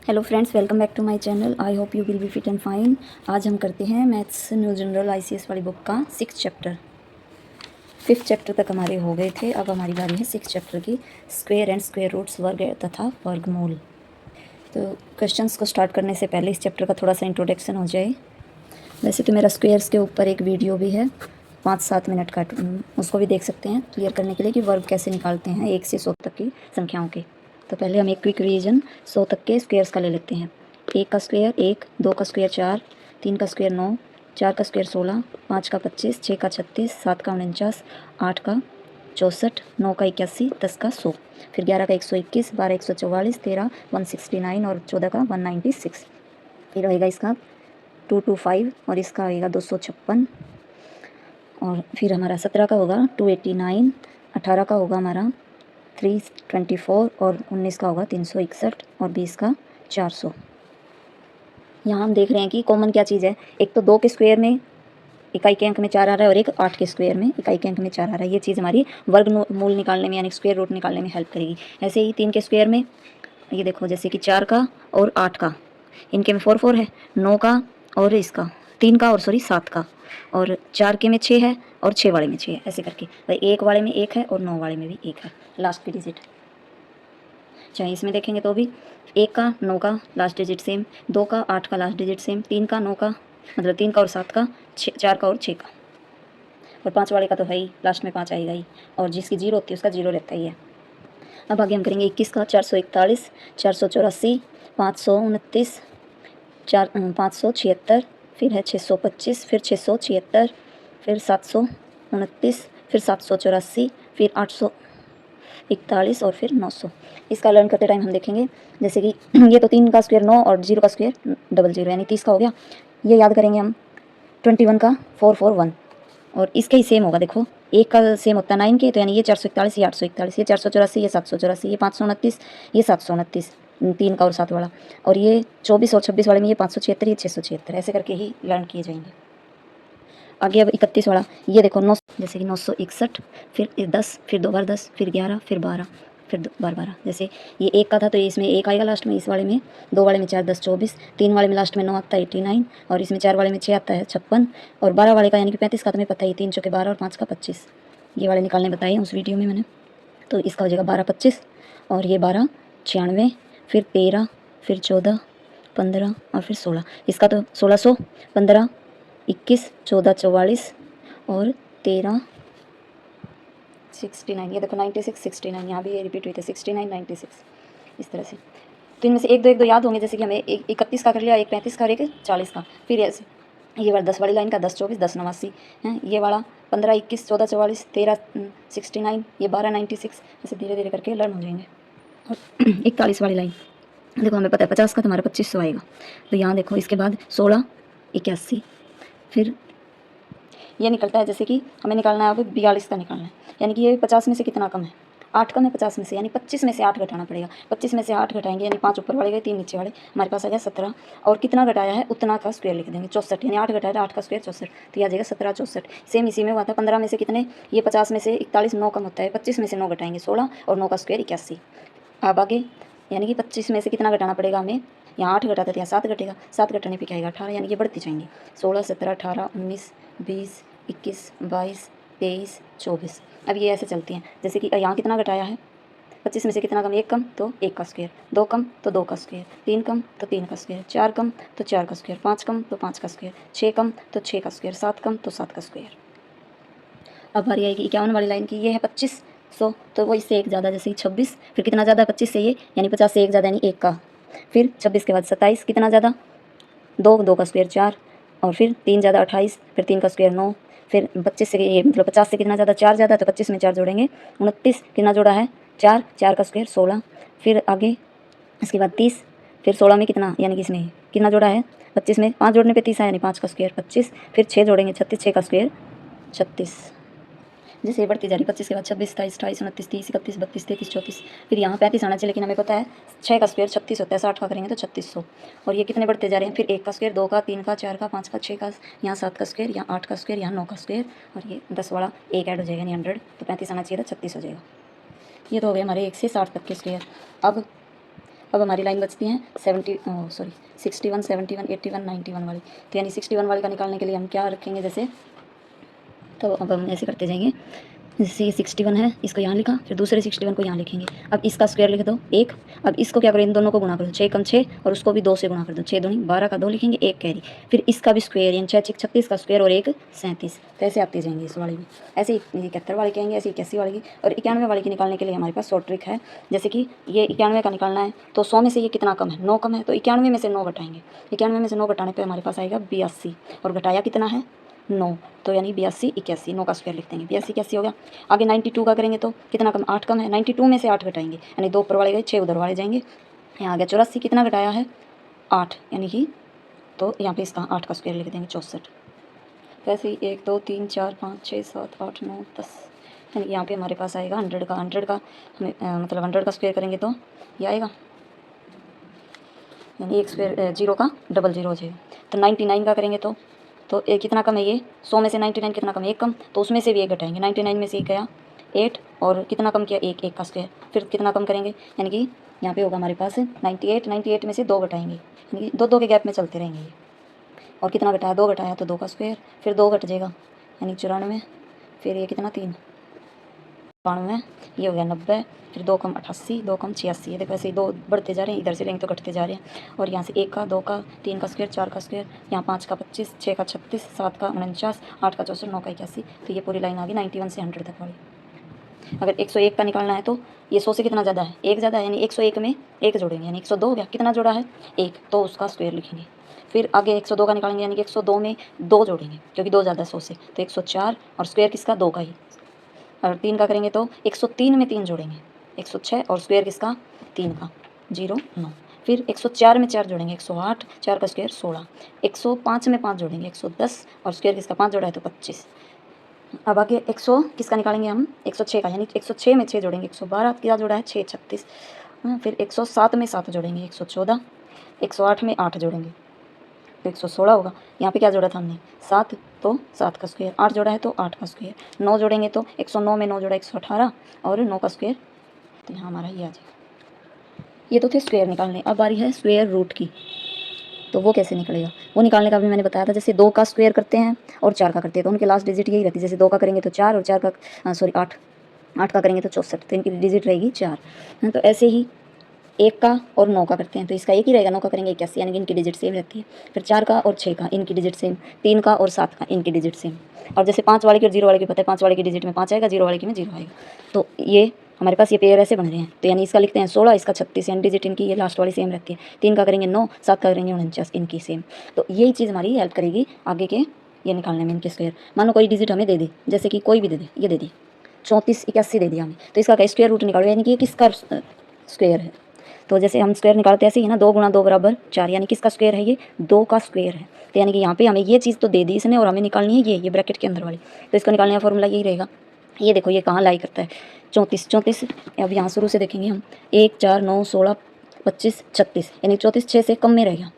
Hello friends, welcome back to my channel. I hope you will be fit and fine. आज हम करते हैं maths new general ICS वाली book का 6th chapter. 5th chapter तक हमारे हो गए थे। अब हमारी बारी है 6th चैप्टर की, स्क्वायर एंड स्क्वायर रूट्स, वर्ग तथा वर्गमूल। तो क्वेश्चंस को स्टार्ट करने से पहले इस चैप्टर का थोड़ा सा इंट्रोडक्शन हो जाए। वैसे तो मेरा स्क्वायर्स के ऊपर एक वीडियो भी है 5-7 मिनट का, उसको भी देख सकते हैं क्लियर करने के लिए कि वर्ग कैसे निकालते हैं 1 से 100 तक की संख्याओं के। तो पहले हम एक क्विक रिवीजन 100 तक के स्क्वायर्स का ले लेते हैं। 1 का स्क्वायर 1, 2 का स्क्वायर 4, 3 का स्क्वायर 9, 4 का स्क्वायर 16, 5 का 25, 6 का 36, 7 का 49, 8 का 64, 9 का 81, 10 का 100, फिर 11 का 121, 12 144, 13 169 और 14 का 196। फिर रहेगा इसका 225 और इसका आएगा 256, और फिर हमारा 17 का होगा 289, 18 का होगा हमारा 324 और 19 का होगा 361 और 20 का 400। यहाँ हम देख रहे हैं कि कॉमन क्या चीज़ है। एक तो 2 के स्क्वायर में इकाई के अंक में 4 आ रहा है और एक 8 के स्क्वायर में इकाई के अंक में 4 आ रहा है। ये चीज़ हमारी वर्गमूल निकालने में यानी स्क्वायर रूट निकालने में हेल्प करेगी। ऐसे ही 3 के स्क्वायर में ये देखो, जैसे कि 4 का और 8 का, इनके में 4 4 है, 9 का और इसका 3 का और 7 का, और 4 के में 6 है और 6 वाले में 6 है। ऐसे करके भाई 1 वाले में 1 है और 9 वाले में भी 1 है लास्ट की डिजिट। चाहे इसमें देखेंगे तो भी 1 का 9 का लास्ट डिजिट सेम, 2 का 8 का लास्ट डिजिट सेम, 3 का 9 का मतलब 3 का और 7 का, 4 का और 6 का, और 5 वाले का तो है ही, लास्ट में 5 आएगा ही, और जिसकी 0 होती है उसका 0 रहता ही है। अब आगे हम करेंगे 21 का 441, 484, 529, 576, फिर है 625, फिर 676, फिर 729, फिर 784, फिर 841 और फिर 900। इसका लर्न करते टाइम हम देखेंगे जैसे कि ये तो 3 का स्क्वायर 9 और 0 का स्क्वायर डबल 0 यानी 30 का हो गया। ये याद करेंगे हम 21 का 441, और इसका ही सेम होगा। देखो एक का सेम होता है 9 के, तो यानी ये 441, ये 841, ये 484, ये 784, ये 529, ये 729, 3 का और 7 वाला, और ये 24 और 26 वाले में ये 576, ये 676। ऐसे करके ही लर्न किए जाएंगे। आगे अब 31 वाला, ये देखो 9, जैसे कि 961, फिर 10, फिर 2 बार 10, फिर 11, फिर 12, फिर 2 बार 12। जैसे ये 1 का था तो इसमें 1 आएगा लास्ट में, इस वाले में 2 वाले में 4 10 24, 3 वाले में लास्ट में 9 आता है 89, और इसमें 4 वाले में 6 आता है 56, और 12 वाले का यानी कि 35 का तुम्हें पता ही, 3 चौके 12 और 5 का 25। ये वाले निकालने बताए उस वीडियो में मैंने। तो इसका हो जाएगा 12 25, और ये 12 96, फिर 13, फिर 14, 15 और फिर 16। इसका तो 1600, 15, 21, 14 44 और 13 69। ये देखो 96 69, यहाँ भी ये रिपीट हुई थे 69 96, इस तरह से। तो इनमें से एक दो याद होंगे, जैसे कि हमें 31 का कर लिया, एक 35 का और एक 40 का। फिर ऐसे ये वाला 10 वाली लाइन का 10 24 10 89 है, ये वाला 15 21 14 44 13 69, ये 12 96। ऐसे धीरे धीरे करके लर्न हो जाएंगे। और 41 वाली लाइन देखो, हमें पता है 50 का तुम्हारा 2500 आएगा, तो यहाँ देखो इसके बाद 16 81, फिर ये निकलता है जैसे कि हमें निकालना है अब 42 का निकालना है, यानी कि ये 50 में से कितना कम है, 8 कम है 50 में से, यानी 25 में से 8 घटाना पड़ेगा। 25 में से 8 घटाएंगे यानी 5 ऊपर वाले गए 3 नीचे वाले, हमारे पास आ गया 17, और कितना घटाया है उतना का स्क्वायर लिख देंगे 64, यानी 8 घटाया 8 का स्क्वायर 64, तो यह आ जाएगा 17 64। सेम इसी में हुआ था 15 में से कितने, ये 50 में से 41 9 कम होता है, 25 में से 9 घटाएंगे 16, और 9 का स्क्वायर 81। अब आगे यानी कि 25 में से कितना घटाना पड़ेगा हमें, यहाँ 8 घटाते थे यहाँ 7 घटेगा, 7 घटाने पे क्या आएगा 18, यानी कि बढ़ती जाएंगे 16 17 18 19 20 21 22 23 24। अब ये ऐसे चलती हैं, जैसे कि यहाँ कितना घटाया है, 25 में से कितना कम, 1 कम तो 1 का स्क्वायर, 2 कम तो 2 का स्क्वायर, 3 कम तो 3 का स्क्वायर, 4 कम तो 4 का स्क्वायर, 5 कम तो 5 का स्क्वायर, 6 कम तो 6 का स्क्वायर, 7 कम तो 7 का स्क्वायर। अब बारी आएगी 51 वाली लाइन की, ये है 2500, तो वो इससे एक ज़्यादा, जैसे 26, फिर कितना ज़्यादा 25 से ये, यानी 50 से एक ज़्यादा यानी 1 का, फिर 26 के बाद 27, कितना ज़्यादा 2, 2 का स्क्वायर 4, और फिर 3 ज़्यादा 28, फिर 3 का स्क्वायर 9, फिर 25 से ये मतलब 50 से कितना ज़्यादा 4 ज़्यादा, तो 25 में 4 जोड़ेंगे 29, कितना जोड़ा है 4, 4 का स्क्वायर 16, फिर आगे इसके बाद 30, फिर 16 में कितना यानी कि इसमें कितना जोड़ा है 25 में 5 जोड़ने पे 30 है, यानी 5 का स्क्वायर 25, फिर 6 जोड़ेंगे 36, 6 का स्क्वायर 36। जैसे ये बढ़ती जा रही 25 के बाद 26 27 28 29 30 31 32 33 34, फिर यहाँ 35 आना चाहिए, लेकिन हमें पता है 6 का स्क्वायर 36 होता है, 60 का करेंगे तो 3600। और ये कितने बढ़ते जा रहे हैं, फिर 1 का स्क्वायर 2 का 3 का 4 का 5 का 6 का, यहाँ 7 का स्क्वायर, यहाँ 8 का स्क्वायर, यहाँ 9 का स्क्वायर, और ये 10 वाला एक ऐड हो जाएगा यानी 100, तो 35 आना चाहिए था 36 हो जाएगा। ये तो हो गए हमारे 1 से 60 तक के स्क्वायर। अब अब हमारी लाइन बचती है 61, 71, 81, 91 वाली। तो यानी 61 वाली का निकालने के लिए हम क्या रखेंगे जैसे, तो अब हम ऐसे करते जाएंगे, जैसे ये 61 है, इसको यहाँ लिखा, फिर दूसरे 61 को यहाँ लिखेंगे। अब इसका स्क्वायर लिख दो 1। अब इसको क्या करो, इन दोनों को गुणा कर दो, 6 कम 6 और उसको भी 2 से गुणा कर दो, 6 दूनी 12 का 2 लिखेंगे, 1 कैरी। फिर इसका भी स्क्वायर, यानी 6 6 36 का स्क्वायर और 1 37। तो ऐसे आती जाएंगी इस वाली भी। ऐसे ही 71 वाली कहेंगे, ऐसे 81 वाली की। और 91 वाली की निकालने के लिए हमारे पास शॉर्ट ट्रिक है। जैसे कि ये 91 का निकालना है तो 100 में से ये कितना कम है, 9 कम है, तो 91 में से 9 घटाएंगे। 91 में से 9 घटाने पर हमारे पास आएगा 82, और घटाया कितना है 9, तो यानी 82 81, 9 का स्क्वायर लिख देंगे, 82 81 हो गया। आगे 92 का करेंगे तो कितना कम, 8 कम है, 92 में से 8 घटाएंगे, यानी 2 ऊपर वाले गए, 6 उधर वाले जाएंगे। यहाँ आ गया 84, कितना घटाया है 8, यानी कि तो यहाँ पे इसका 8 का स्क्वायर लिख देंगे 64। वैसे ही 1 2 3 4 5 6 7 8 9 10, यानी यहाँ पे हमारे पास आएगा 100 का हमें मतलब 100 का स्क्वायर करेंगे तो ये आएगा, यानी एक स्क्वायर 0 का डबल 0 हो जाएगा। तो 99 का करेंगे तो एक कितना कम है, ये 100 में से 99 कितना कम है, 1 कम, तो उसमें से भी 1 घटाएंगे। 99 में से 1 गया 8, और कितना कम किया 1, 1 का स्क्वायर, फिर कितना कम करेंगे, यानी कि यहाँ पे होगा हमारे पास 98, 98 में से 2 घटाएंगे, यानी कि 2 2 के गैप में चलते रहेंगे ये। और कितना घटाया 2 घटाया तो 2 का स्क्वायर, फिर 2 घट जाएगा, यानी 94, फिर ये कितना 3 92, ये हो गया 90, फिर 2 कम 88, 2 कम 86। ये देखो ऐसे ही 2 बढ़ते जा रहे हैं, इधर से लेंगे तो घटते जा रहे हैं। और यहाँ से 1 का 2 का 3 का स्क्वायर 4 का स्क्वायर, यहाँ 5 का 25, 6 का 36, 7 का 49, 8 का 64, 9 का 81। तो ये पूरी लाइन आ गई 91 से 100 तक वाली। अगर 101 का निकालना है तो ये 100 से कितना ज़्यादा है, 1 ज़्यादा है, यानी 101 में 1 जोड़ेंगे, यानी 102 हो गया, कितना जोड़ा है 1, तो उसका स्क्वायर लिखेंगे। फिर आगे 102 का निकालेंगे, यानी कि 102 में 2 जोड़ेंगे, क्योंकि 2 ज़्यादा है 100 से, तो 104, और स्क्वायर किसका 2 का ही। और 3 का करेंगे तो 103 में 3 जोड़ेंगे, 106, और स्क्वायर किसका 3 का 0 9। फिर 104 में 4 जोड़ेंगे, 108, 4 का स्क्वायर 16, 105 में 5 जोड़ेंगे, 110, और स्क्वायर किसका 5 जोड़ा है तो 25। अब आगे 100 किसका निकालेंगे हम, 106 का, यानी 106 में 6 जोड़ेंगे, 112 क्या जोड़ा है 6 36। फिर 107 में 7 जोड़ेंगे, 114, 108 में 8 जोड़ेंगे तो 116 होगा। यहाँ पे क्या जोड़ा था हमने 7, तो 7 का स्क्वायर, 8 जोड़ा है तो 8 का स्क्वायर, 9 जोड़ेंगे तो 109 में 9 जोड़ा 118, और 9 का स्क्वायर, तो यहाँ हमारा ये आ जाएगा। ये तो थे स्क्वायर निकालने। अब बारी है स्क्वायर रूट की, तो वो कैसे निकलेगा, वो निकालने का भी मैंने बताया था। जैसे 2 का स्क्वायर करते हैं और 4 का करते हैं तो उनके लास्ट डिजिट यही रहती है। जैसे 2 का करेंगे तो 4, और 4 का 8 का करेंगे तो 64, तो इनकी डिजिट रहेगी 4। तो ऐसे ही 1 का और 9 का करते हैं तो इसका एक ही रहेगा, 9 का करेंगे 81, यानी कि इनकी डिजिट सेम रहती है। फिर 4 का और 6 का, इनकी डिजिट सेम, 3 का और 7 का, इनकी डिजिट सेम। और जैसे 5 वाले की और 0 वाले की पता है, 5 वाले की डिजिट में 5 आएगा, 0 वाले की में 0 आएगा। तो ये हमारे पास ये पेयर ऐसे बन रहे हैं। तो यानी इसका लिखते हैं 16, इसका 36, यानी डिजिट इनकी ये लास्ट वाली सेम रहती है। 3 का करेंगे 9, 7 का करेंगे 49, इनकी सेम। तो यही चीज़ हमारी हेल्प करेगी आगे के ये निकालने में, इनके स्क्वायर। मानो कोई डिजिट हमें दे दे, जैसे कि कोई भी दे दे, ये दे दी 34 81 दे दिया हमें, तो इसका क्या स्क्वायर रूट निकालो, यानी कि ये किसका स्क्वायर है। तो जैसे हम स्क्वायर निकालते हैं ऐसे ही ना, 2 गुणा 2 बराबर 4, यानी किसका स्क्वायर है ये 2 का स्क्वायर है। तो यानी कि यहाँ पे हमें ये चीज़ तो दे दी इसने, और हमें निकालनी है ये ब्रैकेट के अंदर वाली। तो इसको निकालने का फॉर्मूला यही रहेगा। ये देखो ये कहाँ लाई करता है 34 34। अब यहाँ शुरू से देखेंगे हम 1 4 9 16 25 36, यानी 34 6 से कम में रह गया,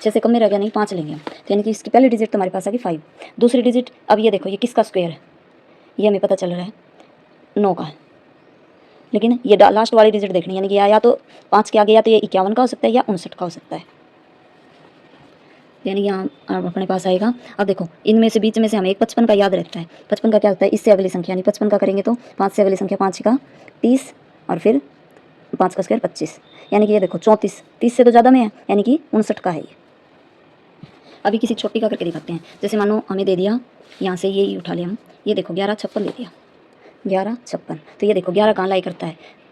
6 से कम में रह गया, नहीं 5 लेंगे हम। तो यानी कि इसकी पहली डिजिट तो हमारे पास आ गई 5, दूसरी डिजिट अब ये देखो ये किसका स्क्वायर है, ये हमें पता चल रहा है 9 का है। लेकिन ये लास्ट वाली डिजिट देखनी, यानी कि या तो 5 के आगे या तो ये 51 का हो सकता है या 59 का हो सकता है। यानी यहाँ अपने पास आएगा। अब देखो इनमें से बीच में से हमें एक 55 का याद रहता है। 55 का क्या होता है, इससे अगली संख्या, यानी 55 का करेंगे तो 5 से अगली संख्या 5 का 30, और फिर 5 का स्क्वायर 25, यानी कि ये देखो 34 30 से तो ज़्यादा में है, यानी कि 59 का है ये। अभी किसी छोटी का करके दिखाते हैं। जैसे मानो हमें दे दिया यहाँ से यही उठा लिया हम, ये देखो 11 56 दे दिया, 11 56। तो ये देखो 11 कहाँ लाई करता है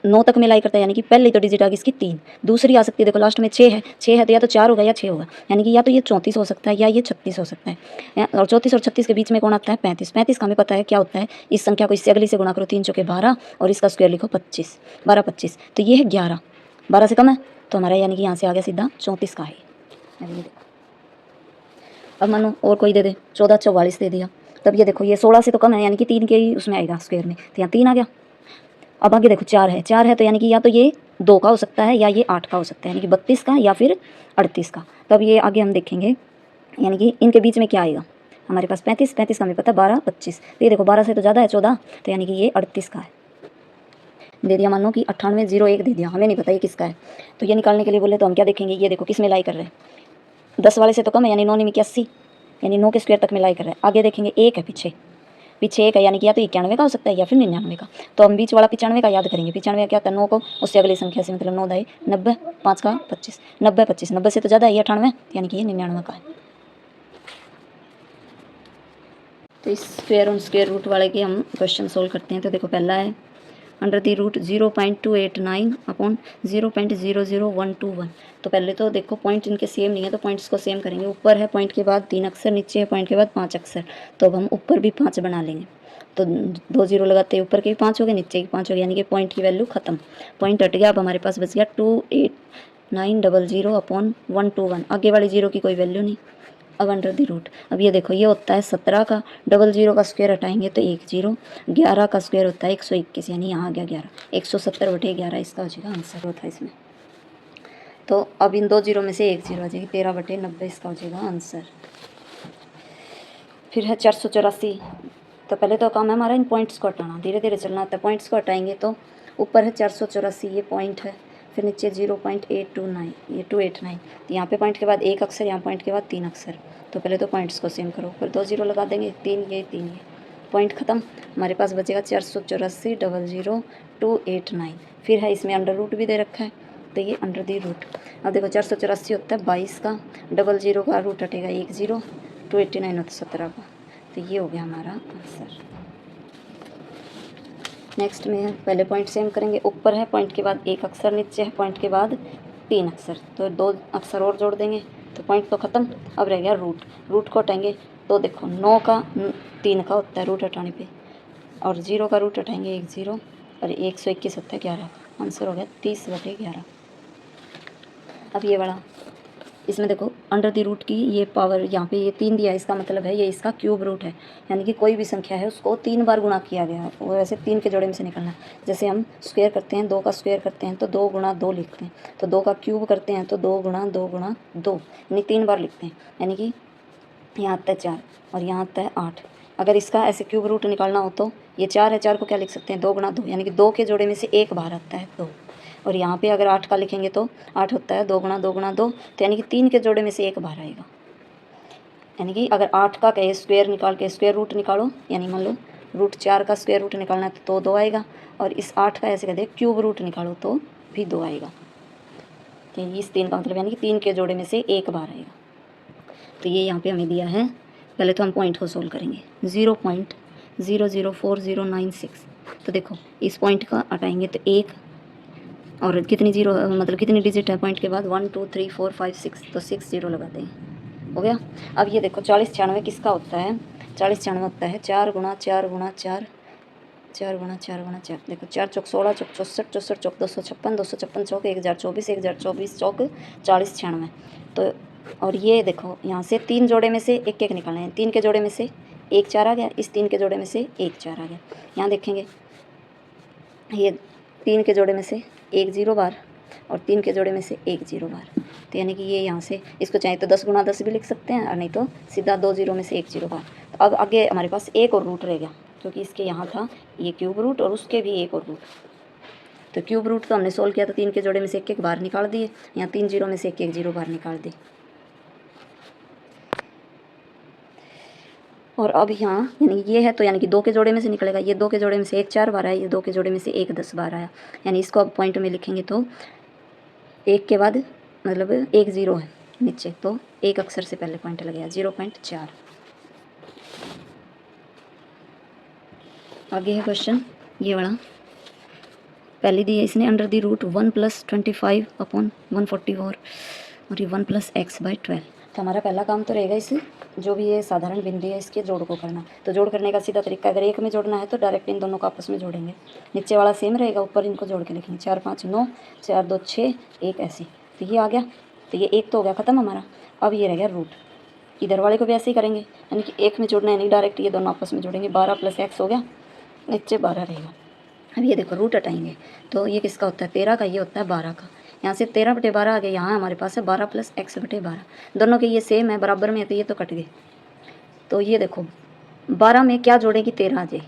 9 तक में लाई करता है, यानी कि पहले तो डिजिट आ गई इसकी 3, दूसरी आ सकती है देखो लास्ट में 6 है, 6 है तो या तो 4 होगा या 6 होगा, यानी कि या तो ये 34 हो सकता है या ये 36 हो सकता है। और 34 और 36 के बीच में कौन आता है 35, 35 का हमें पता है क्या होता है, इस संख्या को इससे अगली से गुणा करो, 3 चौके 12, और इसका स्क्वायर लिखो 25, 12 25। तो ये है 11, 12 से कम है तो हमारा यानी कि यहाँ से आ गया सीधा 34 का है। अब मानो और कोई दे दे 14 44 दे दिया, तब ये देखो ये 16 से तो कम है, यानी कि 3 के ही उसमें आएगा स्क्वायर में, तो यहाँ 3 आ गया। अब आगे देखो 4 है तो यानी कि या तो ये 2 का हो सकता है या ये 8 का हो सकता है, यानी कि 32 का या फिर 38 का। तब ये आगे हम देखेंगे, यानी कि इनके बीच में क्या आएगा हमारे पास 35 का हमें पता है 12 25। तो ये देखो 12 से तो ज़्यादा है 14, तो यानी कि ये 38 का है। दे दिया, मान लो कि 9801 दे दिया, हमें नहीं पता ये किसका है। तो ये निकालने के लिए बोले तो हम क्या देखेंगे, ये देखो किस में लाई कर रहे हैं, 10 वाले से तो कम है, यानी 9 में 81, यानी 9 के स्क्वायर तक में लाई कर रहे हैं। आगे देखेंगे एक है, पीछे एक है, यानी कि या तो 91 का हो सकता है या फिर 99 का। तो हम बीच वाला 95 का याद करेंगे। 95 क्या होता है, 9 को उससे अगली संख्या से, मतलब 9 दाई 90, 5 का 25, 90 25, 90 से तो ज़्यादा है ये 98, यानी कि ये 99 का है। तो इस स्क्वायर और स्क्वायर रूट वाले के हम क्वेश्चन सोल्व करते हैं। तो देखो पहला है अंडर द रूट 0.289 अपॉन 0.00121। तो पहले तो देखो पॉइंट इनके सेम नहीं है, तो पॉइंट्स को सेम करेंगे। ऊपर है पॉइंट के बाद 3 अक्षर, नीचे है पॉइंट के बाद 5 अक्षर, तो अब हम ऊपर भी 5 बना लेंगे। तो 2 0 लगाते हैं, ऊपर के भी 5 हो गए, नीचे के 5 हो गए, यानी कि पॉइंट की वैल्यू खत्म, पॉइंट हट गया। अब हमारे पास बच गया 28900 अपॉन 121। आगे वाली जीरो की कोई वैल्यू नहीं। अब अंडर द रूट, अब ये देखो ये होता है 17 का, 00 का स्क्वायर हटाएंगे तो 1 0, 11 का स्क्वायर होता है 121, यानी यहाँ आ गया 11, 170/11 इसका हो जाएगा आंसर होता है इसमें। तो अब इन 2 0 में से 1 0 आ जाएगी, 13/90 इसका हो जाएगा आंसर। फिर है 484। तो पहले तो काम है हमारा इन पॉइंट्स को हटाना, धीरे धीरे चलना होता है। पॉइंट्स को हटाएंगे तो ऊपर है 484, ये पॉइंट है, फिर नीचे 0.829, ये 289, तो यहाँ पे पॉइंट के बाद 1 अक्षर, यहाँ पॉइंट के बाद 3 अक्षर। तो पहले तो पॉइंट्स को सेम करो, फिर 2 0 लगा देंगे, 3 ये पॉइंट ख़त्म। हमारे पास बचेगा 484 00 289। फिर है इसमें अंडर रूट भी दे रखा है, तो ये अंडर दी रूट। अब देखो 484 होता है 22 का, 00 का रूट हटेगा 1 0, 289 होता है 17 का। तो ये हो गया हमारा आंसर। नेक्स्ट में पहले पॉइंट सेम करेंगे। ऊपर है पॉइंट के बाद 1 अक्षर, नीचे है पॉइंट के बाद 3 अक्षर, तो 2 अक्षर और जोड़ देंगे, तो पॉइंट तो ख़त्म। अब रह गया रूट, रूट को हटाएंगे तो देखो 9 का 3 का होता है रूट हटाने पे, और 0 का रूट हटाएंगे 1 0, और 121 होता है 11, आंसर हो गया 30/11। अब ये वाला, इसमें देखो अंडर द रूट की ये पावर यहाँ पे ये 3 दिया है, इसका मतलब है ये इसका क्यूब रूट है, यानी कि कोई भी संख्या है उसको 3 बार गुणा किया गया है, वो वैसे 3 के जोड़े में से निकलना है। जैसे हम स्क्वायर करते हैं, 2 का स्क्वायर करते हैं तो 2 गुणा 2 लिखते हैं, तो 2 का क्यूब करते हैं तो 2 गुणा 2 गुणा 2, यानी 3 बार लिखते हैं, यानी कि यहाँ आता है 4 और यहाँ आता है 8। अगर इसका ऐसे क्यूब रूट निकालना हो तो ये 4 है, 4 को क्या लिख सकते हैं 2 गुणा 2, यानी कि 2 के जोड़े में से 1 बार आता है 2। और यहाँ पे अगर 8 का लिखेंगे तो 8 होता है 2 गुणा 2 गुणा 2, तो यानी कि 3 के जोड़े में से 1 बार आएगा। यानी कि अगर 8 का कहे स्क्वायर निकाल के स्क्वायर रूट निकालो, यानी मान लो रूट 4 का स्क्वायर रूट निकालना है तो 2 आएगा, और इस 8 का ऐसे कहते क्यूब रूट निकालो तो भी 2 आएगा। तो इस 3 का मतलब यानी कि 3 के जोड़े में से 1 बार आएगा। तो ये यहाँ पे हमें दिया है। पहले तो हम पॉइंट को सोल्व करेंगे, 0.004096। तो देखो इस पॉइंट का हटाएंगे तो 1, और कितनी जीरो मतलब कितनी डिजिट है पॉइंट के बाद 1 2 3 4 5 6, तो 6 0 लगाते हैं, हो गया। अब ये देखो 40 96 किसका होता है, 40 96 होता है 4 गुणा 4 गुणा 4, 4 गुणा 4 गुणा 4। देखो 4 चौक 16, चौक 64, 64 चौक 256, 256 चौक 1024, 1024 चौक 40 96। तो और ये देखो यहाँ से 3 जोड़े में से एक एक निकालना है, 3 के जोड़े में से 1 4 आ गया, इस 3 के जोड़े में से 1 4 आ गया। यहाँ देखेंगे ये 3 के जोड़े में से 1 0 बार, और 3 के जोड़े में से 1 0 बार, तो यानी कि ये यहाँ से इसको चाहे तो 10 गुणा 10 भी लिख सकते हैं, और नहीं तो सीधा 2 0 में से 1 0 बार। तो अब आगे हमारे पास एक और रूट रह गया, क्योंकि इसके यहाँ था ये क्यूब रूट और उसके भी एक और रूट। तो क्यूब रूट तो हमने सोल्व किया था, 3 के जोड़े में से 1 1 बार निकाल दिए, यहाँ 3 0 में से 1 1 0 बार निकाल दिए। और अब यहाँ यानी ये है तो यानी कि 2 के जोड़े में से निकलेगा, ये 2 के जोड़े में से 1 4 बार आया, ये 2 के जोड़े में से 1 10 बार आया, यानी इसको अब पॉइंट में लिखेंगे तो 1 के बाद मतलब 1 0 है नीचे, तो 1 अक्षर से पहले पॉइंट लगेगा 0.4। आगे है क्वेश्चन ये वाला, पहले दी है इसने अंडर दी रूट 1 + 25 अपॉन 144, और ये 1 + x/12। तो हमारा पहला काम तो रहेगा इस जो भी ये साधारण बिंदु है इसके जोड़ को करना। तो जोड़ करने का सीधा तरीका, अगर एक में जोड़ना है तो डायरेक्ट इन दोनों को आपस में जोड़ेंगे, नीचे वाला सेम रहेगा, ऊपर इनको जोड़ के लिखेंगे 4 5 9, 4 2 6 1 ऐसे। तो ये आ गया, तो ये एक तो हो गया ख़त्म हमारा। अब ये रह गया रूट, इधर वाले को भी ऐसे ही करेंगे, यानी कि एक में जोड़ना है, नहीं डायरेक्ट ये दोनों आपस में जोड़ेंगे, 12 + x हो गया, नीचे 12 रहेगा। अब ये देखो रूट हटाएंगे तो ये किसका होता है 13 का, ये होता है 12 का, यहाँ से 13/12 आ गया, यहाँ हमारे पास है 12 + x/12, दोनों के ये सेम है बराबर में है, तो ये तो कट गए। तो ये देखो 12 में क्या जोड़ेगी 13 आ जाए,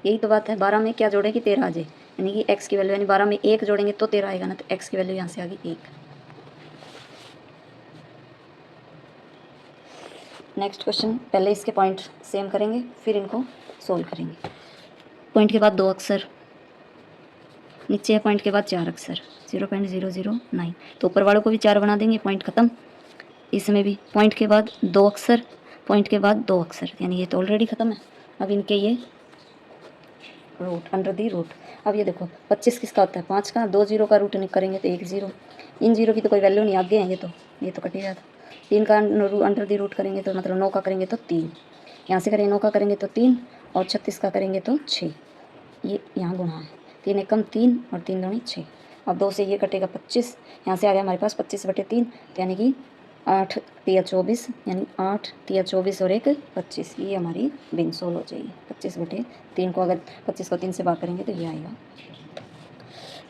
यही तो बात है, 12 में क्या जोड़ेगी 13 आ जाए, यानी कि x की वैल्यू यानी 12 में 1 जोड़ेंगे तो 13 आएगा ना, तो x की वैल्यू यहाँ से आ गई 1। नेक्स्ट क्वेश्चन, पहले इसके पॉइंट सेम करेंगे फिर इनको सोल्व करेंगे। पॉइंट के बाद 2 अक्षर, नीचे है पॉइंट के बाद 4 अक्षर 0.009, तो ऊपर वालों को भी 4 बना देंगे, पॉइंट ख़त्म। इसमें भी पॉइंट के बाद 2 अक्षर, पॉइंट के बाद 2 अक्षर, यानी ये तो ऑलरेडी ख़त्म है। अब इनके ये रूट, अंडर दी रूट। अब ये देखो 25 किसका होता है, 5 का, 2 जीरो का रूट करेंगे तो 1 जीरो, इन जीरो की तो कोई वैल्यू नहीं, आगे हैं ये तो कट ही जाता। 3 का अंडर दी रूट करेंगे तो मतलब 9 का करेंगे तो 3, यहाँ से करेंगे 9 का करेंगे तो 3, और 36 का करेंगे तो 6, ये यहाँ गुणा है, 3 एकम 3 और 3 दूनी 6। अब 2 से ये कटेगा 25, यहाँ से आ गया हमारे पास 25/3, तो यानी कि 8 तिया 24, यानी 8 तिया 24 और 1 25, ये हमारी बिन सोल्व हो जाएगी। 25/3 को अगर 25 को 3 से भाग करेंगे तो ये आएगा।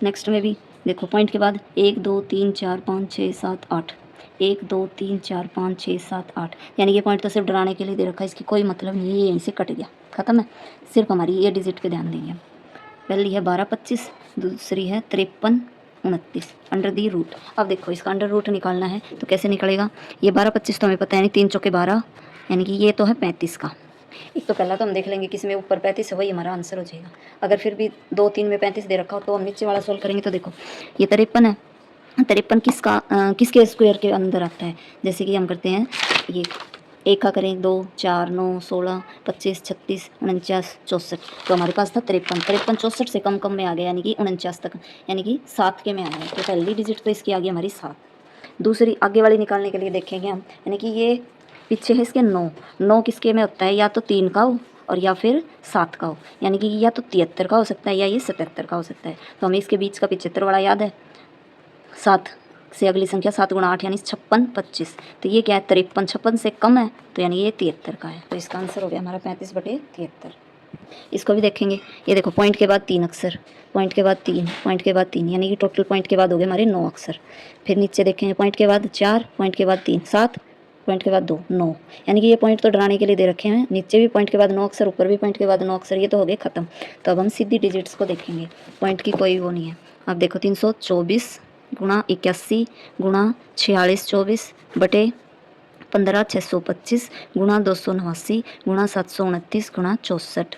नेक्स्ट में भी देखो पॉइंट के बाद 1 2 3 4 5 6 7 8, 1 2 3 4 5 6 7 8, यानी ये पॉइंट तो सिर्फ डराने के लिए दे रखा है, इसकी कोई मतलब नहीं है, ये यहीं से कट गया, ख़त्म है। सिर्फ हमारी ये डिजिट पे ध्यान देंगे। पहली है 12/25, दूसरी है 53/29, अंडर दी रूट। अब देखो इसका अंडर रूट निकालना है तो कैसे निकलेगा, ये 12/25 तो हमें पता है, यानी 3 चौके 12, यानी कि ये तो है 35 का। एक तो पहला तो हम देख लेंगे किसी में ऊपर 35 है, वही हमारा आंसर हो जाएगा। अगर फिर भी 2 3 में 35 दे रखा हो तो हम नीचे वाला सोल्व करेंगे। तो देखो ये 53 है, 53 किसके स्क्वायर के अंदर आता है, जैसे कि हम करते हैं ये 1 का करें 2 4 9 16 25 36 49 64, तो हमारे पास था 53, 64 से कम में आ गया, यानी कि 49 तक, यानी कि 7 के में आ गया। तो पहली डिजिट तो इसकी आ गई हमारी 7। दूसरी आगे वाली निकालने के लिए देखेंगे हम, यानी कि ये पीछे है इसके 9 किसके में होता है, या तो 3 का हो और या फिर 7 का हो, यानी कि या तो 73 का हो सकता है या ये 77 का हो सकता है। तो हमें इसके बीच का 75 वाला याद है, 7 से अगली संख्या 7 × 8 यानी 56/25, तो ये क्या है 53, 56 से कम है तो यानी ये 73 का है। तो इसका आंसर हो गया हमारा 35/73। इसको भी देखेंगे, ये देखो पॉइंट के बाद 3 अक्षर, पॉइंट के बाद 3, पॉइंट के बाद 3, यानी कि टोटल पॉइंट के बाद हो गए हमारे 9 अक्षर। फिर नीचे देखेंगे पॉइंट के बाद 4, पॉइंट के बाद 3 7, पॉइंट के बाद 2 9, यानी कि ये पॉइंट तो डराने के लिए दे रखे हैं, नीचे भी पॉइंट के बाद 9 अक्षर, ऊपर भी पॉइंट के बाद 9 अक्षर, ये तो हो गए ख़त्म। तो अब हम सीधी डिजिट्स को देखेंगे, पॉइंट की कोई वो नहीं है। अब देखो 324 × 81 × 4624 बटे 15 625 × 289 × 729 × 64,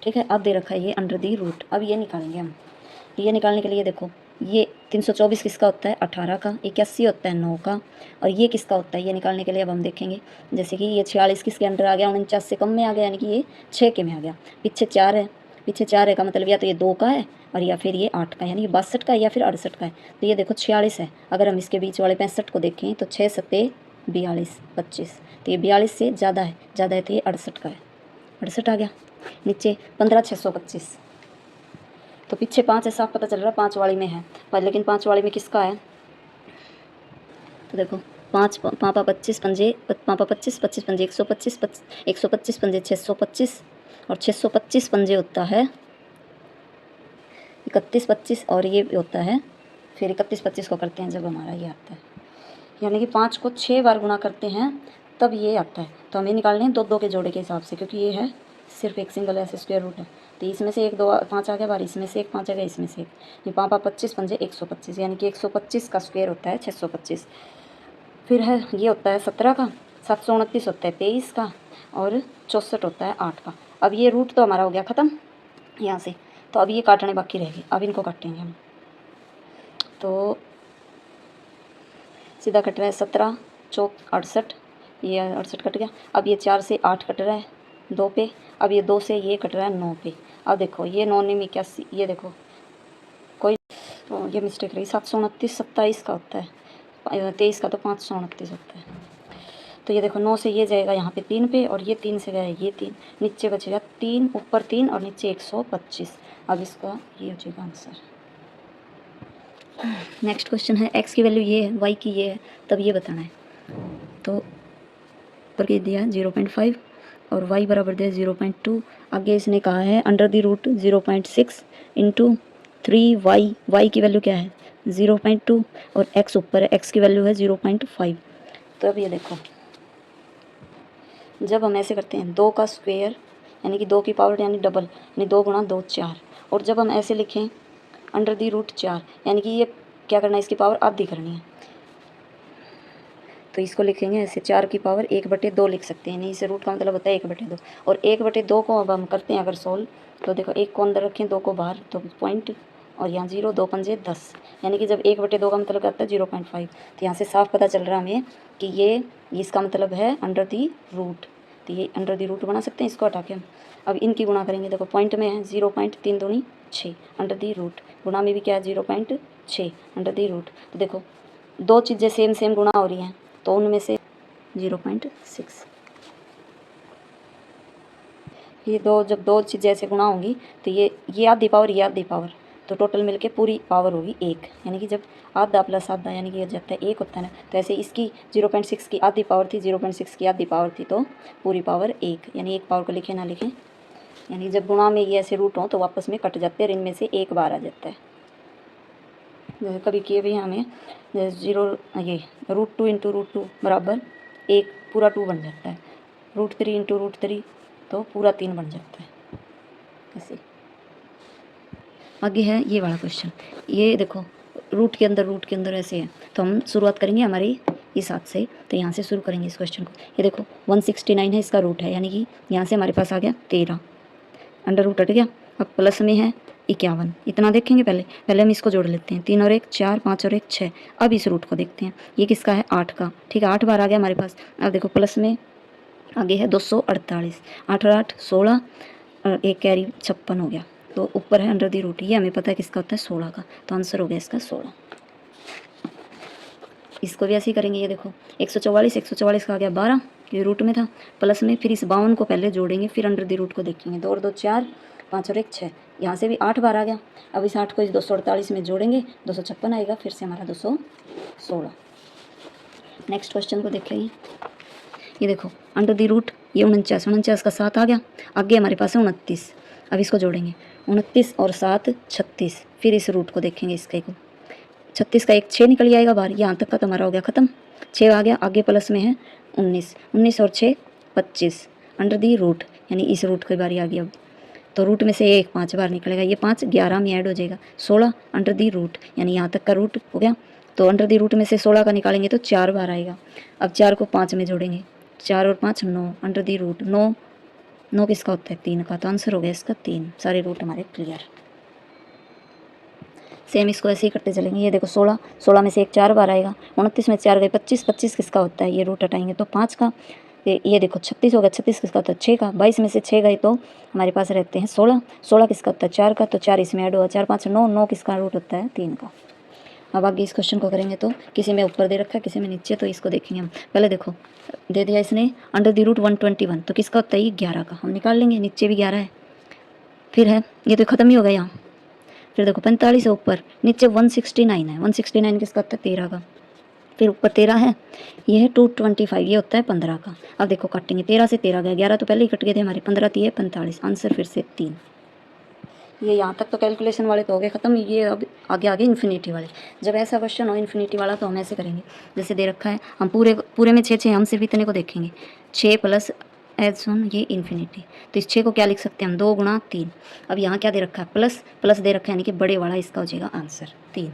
ठीक है। अब दे रखा है ये अंडर दी रूट। अब ये निकालेंगे हम, ये निकालने के लिए देखो ये 324 किसका होता है 18 का, 81 होता है 9 का, और ये किसका होता है, ये निकालने के लिए अब हम देखेंगे, जैसे कि ये 46 किसके अंडर आ गया, 49 से कम में आ गया, यानी कि ये 6 के में आ गया। पीछे 4 है, पीछे 4 है का मतलब या तो ये 2 का है और या फिर ये 8 का है, यानी कि 62 का है या फिर 68 का है। तो ये देखो 46 है, अगर हम इसके बीच वाले 65 को देखें तो 6 7 42 25, तो ये 42 से ज़्यादा है तो ये 68 का है, 68 आ गया। नीचे 15 625, तो पीछे 5 है, साफ पता चल रहा है 5 वाली में है, पर लेकिन 5 वाली में किसका है, तो देखो 5 पापा 25 पंजे, पापा 25 25 पंजे 125, 125 पंजे 625, और 625 पंजे होता है 31 25, और ये होता है फिर 31 25 को करते हैं जब हमारा ये आता है, यानी कि 5 को 6 बार गुणा करते हैं तब ये आता है। तो हमें निकालने हैं 2 के जोड़े के हिसाब से, क्योंकि ये है सिर्फ एक सिंगल ऐसे स्क्वायर रूट है, तो इसमें से 1 2 5 आ गया बार, इसमें से 1 5 आ गया, इसमें से 1, ये पापा 25 पंजे 125, यानी कि 125 का स्क्वायर होता है 625। फिर है ये होता है 17 का, 729 होता है 23 का, और 64 होता है 8 का। अब ये रूट तो हमारा हो गया ख़त्म यहाँ से, तो अब ये काटने बाकी रहेगी, अब इनको काटेंगे हम। तो सीधा कट रहा है 17 चौक 68, ये 68 कट गया। अब ये 4 से 8 कट रहा है 2 पे, अब ये 2 से ये कट रहा है 9 पे। अब देखो ये 9 9 81, ये देखो कोई तो ये मिस्टेक रही, 729 27 का होता है, 23 का तो 529 होता है। तो ये देखो 9 से ये जाएगा यहाँ पे 3 पे, और ये 3 से गया ये 3, नीचे बचेगा 3, ऊपर 3 और नीचे 125। अब इसका ये हो जाएगा आंसर। नेक्स्ट क्वेश्चन है x की वैल्यू ये है, y की ये है, तब ये बताना है। तो ऊपर के दिया 0.5 और y बराबर दिया 0.2, आगे इसने कहा है under the root 0.6 into 3y, y की वैल्यू क्या है 0.2 और x ऊपर है, x की वैल्यू है 0.5। तो अब ये देखो जब हम ऐसे करते हैं 2 का स्क्वायर यानी कि 2 की पावर यानी डबल, यानी 2 × 2 4, और जब हम ऐसे लिखें अंडर दी रूट 4, यानी कि ये क्या करना है, इसकी पावर आधी करनी है। तो इसको लिखेंगे ऐसे 4 की पावर 1/2 लिख सकते हैं, यानी इसे रूट का मतलब होता है 1/2। और 1/2 को अब हम करते हैं अगर सोल्व, तो देखो 1 को अंदर रखें, 2 को बाहर, तो पॉइंट और यहाँ 0, 2 पंजे 10, यानी कि जब 1/2 का मतलब आता है 0.5। तो यहाँ से साफ पता चल रहा है हमें कि ये इसका मतलब है अंडर दी रूट। तो ये अंडर दी रूट बना सकते हैं, इसको हटा के हम अब इनकी गुणा करेंगे। देखो पॉइंट में है 0.3 दूनी 6 अंडर दी रूट, गुणा में भी क्या है 0.6 अंडर दी रूट। तो देखो दो चीज़ें सेम सेम गुणा हो रही हैं, तो उनमें से 0.6, ये जब दो चीज़ें ऐसे गुणा होंगी तो ये आधी पावर, ये आधी पावर, तो टोटल मिलके पूरी पावर होगी 1, यानी कि जब आधा प्लस आधा यानी कि जब तक 1 होता है ना, तो ऐसे इसकी 0.6 की आधी पावर थी, 0.6 की आधी पावर थी, तो पूरी पावर 1, यानी 1 पावर को लिखें ना लिखें, यानी जब गुणा में ये ऐसे रूट हों तो वापस में कट जाते हैं और इनमें से एक बार आ जाता है। जैसे कभी किए भी हमें, जैसे 0 ये √2 इंटू √2 बराबर 1 पूरा 2 बन जाता है, √3 इंटू √3 तो पूरा 3 बन जाता है। ऐसे आगे है ये वाला क्वेश्चन, ये देखो रूट के अंदर ऐसे है, तो हम शुरुआत करेंगे हमारी इस हाथ से, तो यहाँ से शुरू करेंगे इस क्वेश्चन को। ये देखो 169 है इसका रूट है, यानी कि यहाँ से हमारे पास आ गया 13, अंडर रूट हट गया, अब प्लस में है 51, इतना देखेंगे पहले हम इसको जोड़ लेते हैं, 3 और 1 4, 5 और 1 6। अब इस रूट को देखते हैं, ये किसका है 8 का, ठीक है 8 बार आ गया हमारे पास। अब देखो प्लस में आगे है 248, 8 और 8 16 और एक कैरी 56 हो गया, तो ऊपर है अंडर दी रूट, ये हमें पता है किसका होता है 16 का, तो आंसर हो गया इसका 16। इसको भी ऐसे ही करेंगे, ये देखो 144 का आ गया 12, ये रूट में था, प्लस में फिर इस 52 को पहले जोड़ेंगे, फिर अंडर दी रूट को देखेंगे, 2 और 2 4, 5 और 1 6, यहाँ से भी 8 बार आ गया। अब इस 8 को इस 248 में जोड़ेंगे, 256 आएगा, फिर से हमारा 216। नेक्स्ट क्वेश्चन को देखेंगे, ये देखो अंडर दी रूट, ये 49 का 7 आ गया, आगे हमारे पास है 29, अब इसको जोड़ेंगे 29 और 7 36, फिर इस रूट को देखेंगे, इसके को 36 का 1 6 निकल जाएगा बाहर, यहाँ तक का तो हमारा हो गया ख़त्म, 6 आ गया, आगे प्लस में है 19 और 6 25 अंडर दी रूट, यानी इस रूट की बारी आ गई अब, तो रूट में से ये 5 बार निकलेगा, ये 5 11 में ऐड हो जाएगा, 16 अंडर दी रूट, यानी यहाँ तक का रूट हो गया, तो अंडर दी रूट में से 16 का निकालेंगे तो 4 बार आएगा। अब 4 को 5 में जोड़ेंगे, 4 और 5 9 अंडर दी रूट, 9 किसका होता है 3 का, तो आंसर हो गया इसका 3। सारे रूट हमारे क्लियर। सेम इसको ऐसे ही करते चलेंगे, ये देखो 16 में से एक 4 बार आएगा, 29 में 4 गए 25 किसका होता है, ये रूट हटाएंगे तो 5 का, ये देखो 36 हो गया, 36 किसका होता है 6 का, 22 में से 6 गए तो हमारे पास रहते हैं 16 किसका होता है 4 का, तो 4 इसमें ऐड हुआ, 4 5 9 किसका रूट होता है 3 का। अब आगे इस क्वेश्चन को करेंगे, तो किसी में ऊपर दे रखा है किसी में नीचे, तो इसको देखेंगे हम। पहले देखो दे दिया इसने अंडर दी रूट 121, तो किसका होता है ये 11 का, हम निकाल लेंगे, नीचे भी 11 है, फिर है ये तो ख़त्म ही हो गया यहाँ, फिर देखो 45 है ऊपर, नीचे 169 है, 169 किसका होता है 13 का, फिर ऊपर 13 है, ये है 225, ये होता है 15 का। अब देखो काटेंगे, 13 से 13 गया, 11 तो पहले ही कट गए थे हमारे, 15 3 45, आंसर फिर से 3। ये यहाँ तक तो कैलकुलेशन वाले तो हो गए ख़त्म, ये अब आगे इन्फिनिटी वाले। जब ऐसा क्वेश्चन हो इन्फिनिटी वाला तो हम ऐसे करेंगे, जैसे दे रखा है हम पूरे में 6 हम सिर्फ इतने को देखेंगे, 6 प्लस एज सुन ये इन्फिनिटी, तो इस 6 को क्या लिख सकते हैं हम 2 गुणा 3। अब यहाँ क्या दे रखा है प्लस दे रखा है, यानी कि बड़े वाला इसका हो जाएगा आंसर 3।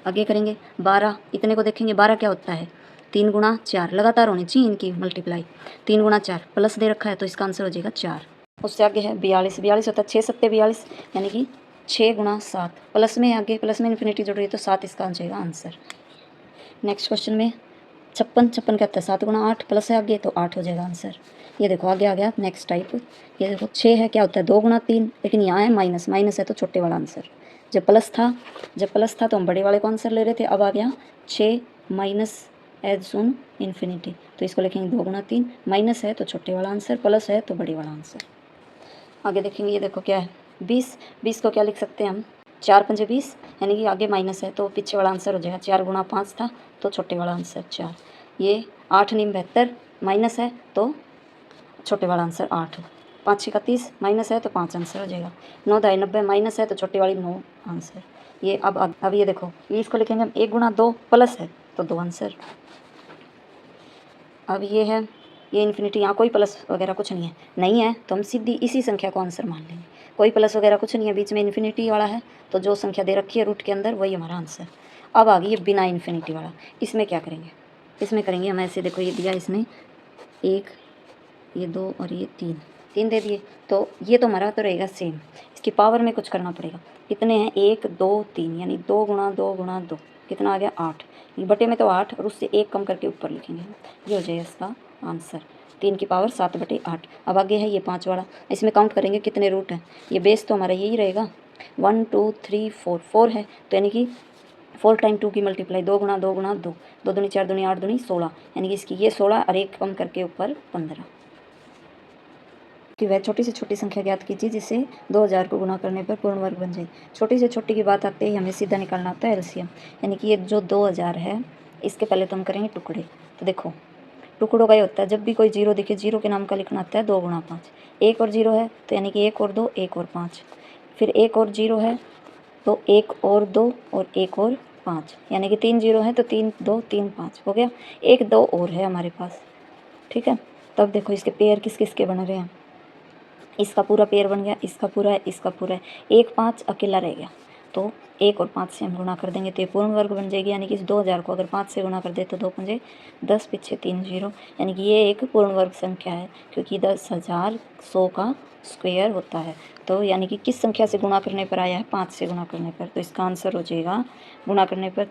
आगे करेंगे 12, इतने को देखेंगे, 12 क्या होता है 3 गुणा 4, लगातार होनी चाहिए इनकी मल्टीप्लाई, 3 गुणा 4 प्लस दे रखा है, तो इसका आंसर हो जाएगा 4। उससे आगे है 42 होता है 6 7 42, यानी कि 6 गुणा 7, प्लस में आगे प्लस में इन्फिनिटी जोड़ रही है तो 7 इसका आ जाएगा आंसर। नेक्स्ट क्वेश्चन में 56 क्या होता है 7 गुणा 8, प्लस है आगे तो 8 हो जाएगा आंसर। ये देखो आगे आ गया नेक्स्ट टाइप, ये देखो 6 है क्या होता है 2 गुणा 3, लेकिन यहाँ है माइनस है तो छोटे वाला आंसर। जब प्लस था तो हम बड़े वाले को आंसर ले रहे थे, अब आ गया 6 माइनस एज सुन इन्फिनिटी, तो इसको लिखेंगे 2 गुणा 3, माइनस है तो छोटे वाला आंसर, प्लस है तो बड़े वाला आंसर। आगे देखेंगे, ये देखो क्या है 20 को क्या लिख सकते हैं हम 4 पंजे 20, यानी कि आगे माइनस है तो पीछे वाला आंसर हो जाएगा 4 गुणा 5 था तो छोटे वाला आंसर 4। ये 8 9 72, माइनस है तो छोटे वाला आंसर 8, 5 6 30, माइनस है तो 5 आंसर हो जाएगा, 9 10 90, माइनस है तो छोटे वाली 9 आंसर। ये अब ये देखो ये इसको लिखेंगे हम 1 गुणा 2, प्लस है तो 2 आंसर। अब ये है ये इन्फिनिटी, यहाँ कोई प्लस वगैरह कुछ नहीं है तो हम सीधी इसी संख्या को आंसर मान लेंगे, कोई प्लस वगैरह कुछ नहीं है, बीच में इन्फिनिटी वाला है, तो जो संख्या दे रखी है रूट के अंदर वही हमारा आंसर। अब आ गई ये बिना इन्फिनिटी वाला, इसमें क्या करेंगे, इसमें करेंगे हम ऐसे, देखो ये दिया इसने 1, ये 2 और ये 3 दे दिए, तो ये तो हमारा तो रहेगा सेम, इसकी पावर में कुछ करना पड़ेगा। कितने हैं, 1 2 3, यानी 2 गुणा 2 गुणा 2, कितना आ गया 8, बटे में तो 8 और उससे 1 कम करके ऊपर लिखेंगे, ये हो जाएगा इसका आंसर, 3 की पावर 7/8। अब आगे है ये 5 वाला, इसमें काउंट करेंगे कितने रूट हैं, ये बेस तो हमारा यही रहेगा, 1 2 3 4, 4 है, तो यानी कि 4 टाइम 2 की मल्टीप्लाई, 2 गुणा 2 गुणा 2, 2 दूनी 4 दूनी 8 दूनी 16, यानी कि इसकी ये 16 और 1 कम करके ऊपर 15। कि वह छोटी से छोटी संख्या ज्ञात कीजिए जिसे 2000 को गुणा करने पर पूर्ण वर्ग बन जाए। छोटी से छोटी की बात आते ही हमें सीधा निकालना होता है एलसीएम, यानी कि ये जो 2000 है इसके पहले तो हम करेंगे टुकड़े। तो देखो टुकड़ों का ये होता है, जब भी कोई जीरो दिखे जीरो के नाम का लिखना होता है 2 गुणा 5, 1 और 0 है तो यानी कि 1 और 2 1 और 5, फिर 1 और 0 है तो 1 और 2 और 1 और 5, यानी कि 3 0 है तो 3 2 3 5 हो गया, 1 2 और है हमारे पास, ठीक है। तब देखो इसके पेयर किस किस के बन रहे हैं, इसका पूरा पेयर बन गया, इसका पूरा है, इसका पूरा है, 1 5 अकेला रह गया, तो 1 और 5 से हम गुणा कर देंगे तो ये पूर्ण वर्ग बन जाएगी, यानी कि इस 2000 को अगर 5 से गुणा कर दे तो 2 पंजे 10 पीछे 3 0, यानी कि ये एक पूर्ण वर्ग संख्या है, क्योंकि 10,000 100 का स्क्वायर होता है। तो यानी कि किस संख्या से गुणा करने पर आया है, 5 से गुणा करने पर, तो इसका आंसर हो जाएगा, गुणा करने पर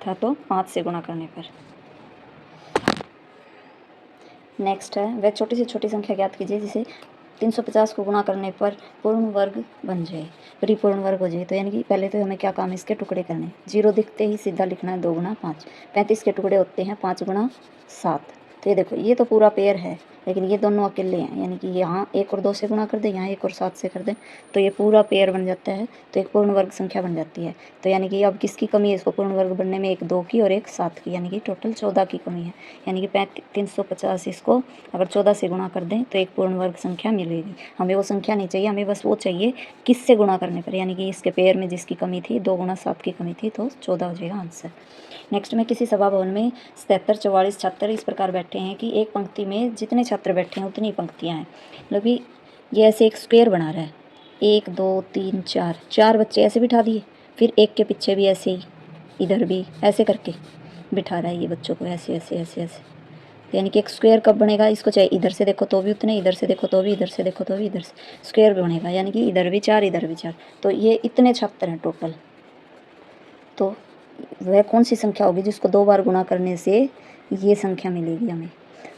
था तो 5 से गुणा करने पर। नेक्स्ट है, वह छोटी से छोटी संख्या ज्ञात कीजिए जिसे 350 को गुणा करने पर पूर्ण वर्ग बन जाए, परिपूर्ण वर्ग हो जाए। तो यानी कि पहले तो हमें क्या काम है, इसके टुकड़े करने, जीरो दिखते ही सीधा लिखना है 2 गुणा 5, 35 के टुकड़े होते हैं 5 गुणा 7, तो ये देखो ये तो पूरा पेयर है, लेकिन ये दोनों अकेले हैं, यानी कि यहाँ 1 और 2 से गुणा कर दें, यहाँ 1 और 7 से कर दें, तो ये पूरा पेयर बन जाता है, तो एक पूर्ण वर्ग संख्या बन जाती है। तो यानी कि अब किसकी कमी है इसको पूर्ण वर्ग बनने में, 1 2 की और 1 7 की, यानी कि टोटल 14 की कमी है, यानी कि 350 इसको अगर 14 से गुणा कर दें तो एक पूर्ण वर्ग संख्या मिलेगी। हमें वो संख्या नहीं चाहिए, हमें बस वो चाहिए किससे गुणा करने पर, यानी कि इसके पेयर में जिसकी कमी थी 2 गुणा 7 की कमी थी, तो 14 हो जाएगा आंसर। नेक्स्ट में किसी सभा भवन में 77 44 छात्र इस प्रकार बैठे हैं कि एक पंक्ति में जितने छात्र बैठे हैं उतनी पंक्तियाँ हैं, मतलब कि ये ऐसे एक स्क्वायर बना रहा है, 1 2 3 4, 4 बच्चे ऐसे बिठा दिए, फिर एक के पीछे भी ऐसे ही, इधर भी ऐसे करके बिठा रहा है ये बच्चों को, ऐसे ऐसे ऐसे ऐसे, यानी कि एक स्क्वायर कब बनेगा, इसको चाहे इधर से देखो तो भी उतने, इधर से देखो तो भी, इधर से देखो तो भी, इधर से स्क्वायर बनेगा, यानी कि इधर भी 4 इधर भी 4, तो ये इतने छात्र हैं टोटल। तो वह कौन सी संख्या होगी जिसको 2 बार गुणा करने से ये संख्या मिलेगी हमें,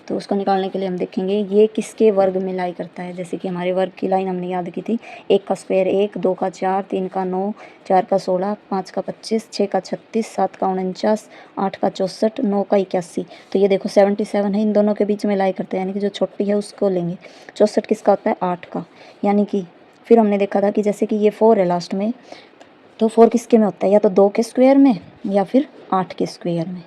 तो उसको निकालने के लिए हम देखेंगे ये किसके वर्ग में लाई करता है। जैसे कि हमारे वर्ग की लाइन हमने याद की थी, 1 का स्क्वायर 1, 2 का 4, 3 का 9, 4 का 16, 5 का 25, 6 का 36, 7 का 49, 8 का 64, 9 का 81, तो ये देखो 77 है, इन दोनों के बीच में लाई करता है, यानी कि जो छोटी है उसको लेंगे। 64 किसका होता है, 8 का, यानी कि फिर हमने देखा था कि जैसे कि ये 4 है लास्ट में, तो 4 किसके में होता है, या तो 2 के स्क्वायर में या फिर 8 के स्क्वायर में,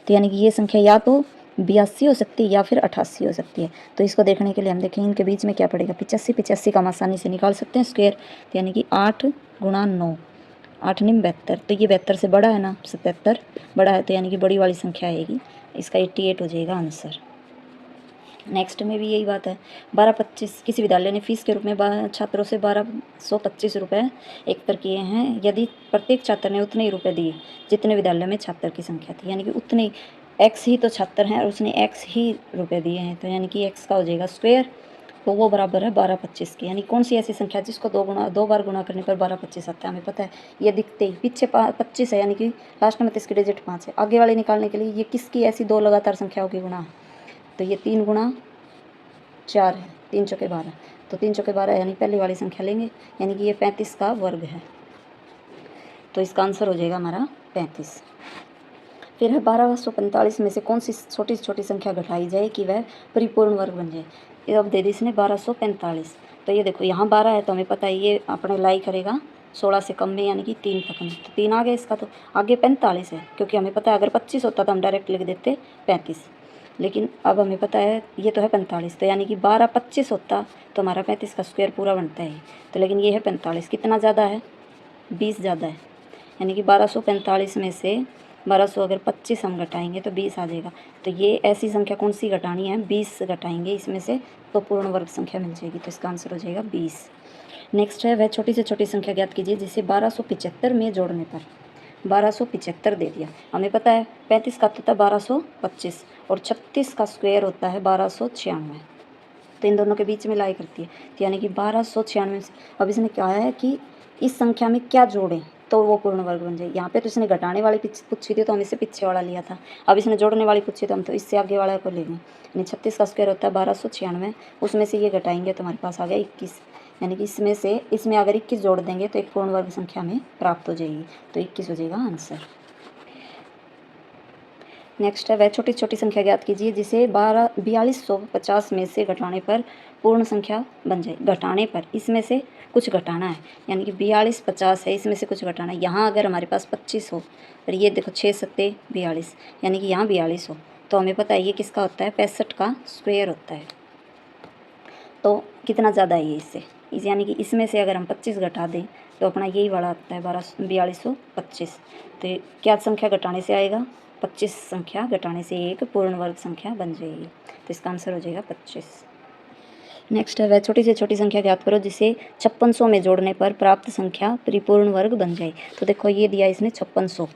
तो यानी कि ये संख्या या तो 82 हो सकती है या फिर 88 हो सकती है। तो इसको देखने के लिए हम देखेंगे इनके बीच में क्या पड़ेगा, 85, 85 का हम आसानी से निकाल सकते हैं स्क्वायर, तो यानी कि 8 गुणा 9, 8 9 72, तो ये 72 से बड़ा है ना, 77 बड़ा है, तो यानी कि बड़ी वाली संख्या आएगी, इसका 88 हो जाएगा आंसर। नेक्स्ट में भी यही बात है, 12-25 किसी विद्यालय ने फीस के रूप में छात्रों से 1225 रुपये एकत्र किए हैं, यदि प्रत्येक छात्र ने उतने ही रुपये दिए जितने विद्यालय में छात्र की संख्या थी, यानी कि उतने एक्स ही तो छात्र हैं और उसने एक्स ही रुपये दिए हैं, तो यानी कि एक्स का हो जाएगा स्क्वायर, तो वो बराबर है 12-25 के। यानी कौन सी ऐसी संख्या जिसको 2 बार गुणा करने पर 12-25 आता है, हमें पता है ये दिखते ही पीछे 25 है, यानी कि लास्ट में इसकी डिजिट 5 है, आगे वाले निकालने के लिए ये किसकी ऐसी 2 लगातार संख्याओं की गुणा, तो ये 3 गुणा 4 है, 3 चौके 12, तो 3 चौके 12 यानी पहली वाली संख्या लेंगे, यानी कि ये 35 का वर्ग है, तो इसका आंसर हो जाएगा हमारा 35। फिर है 1245 में से कौन सी छोटी से छोटी संख्या घटाई जाए कि वह परिपूर्ण वर्ग बन जाए। ये अब दे दी इसने 1245, तो ये देखो यहाँ 12 है तो हमें पता है ये अपने लाई करेगा 16 से कम में, यानी कि 3 तक में, तो 3 आ गया इसका, तो आगे 45 है, क्योंकि हमें पता है अगर 25 होता तो हम डायरेक्ट लिख देते 35, लेकिन अब हमें पता है ये तो है 45, तो यानी कि 12-25 होता तो हमारा 35 का स्क्वायर पूरा बनता है, तो लेकिन ये है 45, कितना ज़्यादा है, 20 ज़्यादा है, यानी कि 1245 में से 1200 अगर 25 हम घटाएंगे तो 20 आ जाएगा, तो ये ऐसी संख्या कौन सी घटानी है, 20 घटाएंगे इसमें से तो पूर्ण वर्ग संख्या मिल जाएगी, तो इसका आंसर हो जाएगा 20। नेक्स्ट है वह छोटी से छोटी संख्या ज्ञात कीजिए जिसे 1275 में जोड़ने पर 1275 दे दिया। हमें पता है 35 का होता है 1225 और 36 का स्क्वायर होता है 1296, तो इन दोनों के बीच में लाई करती है, तो यानी कि 1296 से अब इसने क्या है कि इस संख्या में क्या जोड़ें तो वो पूर्ण वर्ग बन जाए। यहाँ पे तो इसने घटाने वाली पूछी थी तो हम इससे पीछे वाला लिया था, अब इसने जोड़ने वाली पूछी तो हम तो इससे आगे वाला को लेंगे। यानी 36 का स्क्वायर होता है 1296, उसमें से ये घटाएंगे तो हमारे पास आ गया 21, यानी कि इसमें अगर 21 जोड़ देंगे तो एक पूर्ण वर्ग संख्या में प्राप्त हो जाएगी, तो 21 हो जाएगा आंसर। नेक्स्ट है वह छोटी छोटी संख्या ज्ञात कीजिए जिसे 4250 में से घटाने पर पूर्ण संख्या बन जाए। घटाने पर इसमें से कुछ घटाना है, यानी कि 4250 है, इसमें से कुछ घटाना है। यहाँ अगर हमारे पास 25 हो और ये देखो 6 सत्ते 42, यानी कि यहाँ 42 हो, तो हमें पता है ये किसका होता है 65 का स्क्वायर होता है। तो कितना ज़्यादा है ये इससे, यानी कि इसमें से अगर हम 25 घटा दें तो अपना यही वाला आता है 4225। तो क्या संख्या घटाने से आएगा 25 संख्या घटाने से एक पूर्ण वर्ग संख्या बन जाएगी, तो इसका आंसर हो जाएगा 25। नेक्स्ट है वह छोटी से छोटी संख्या ज्ञात करो जिसे 5600 में जोड़ने पर प्राप्त संख्या परिपूर्ण वर्ग बन जाए। तो देखो ये दिया इसने 5600,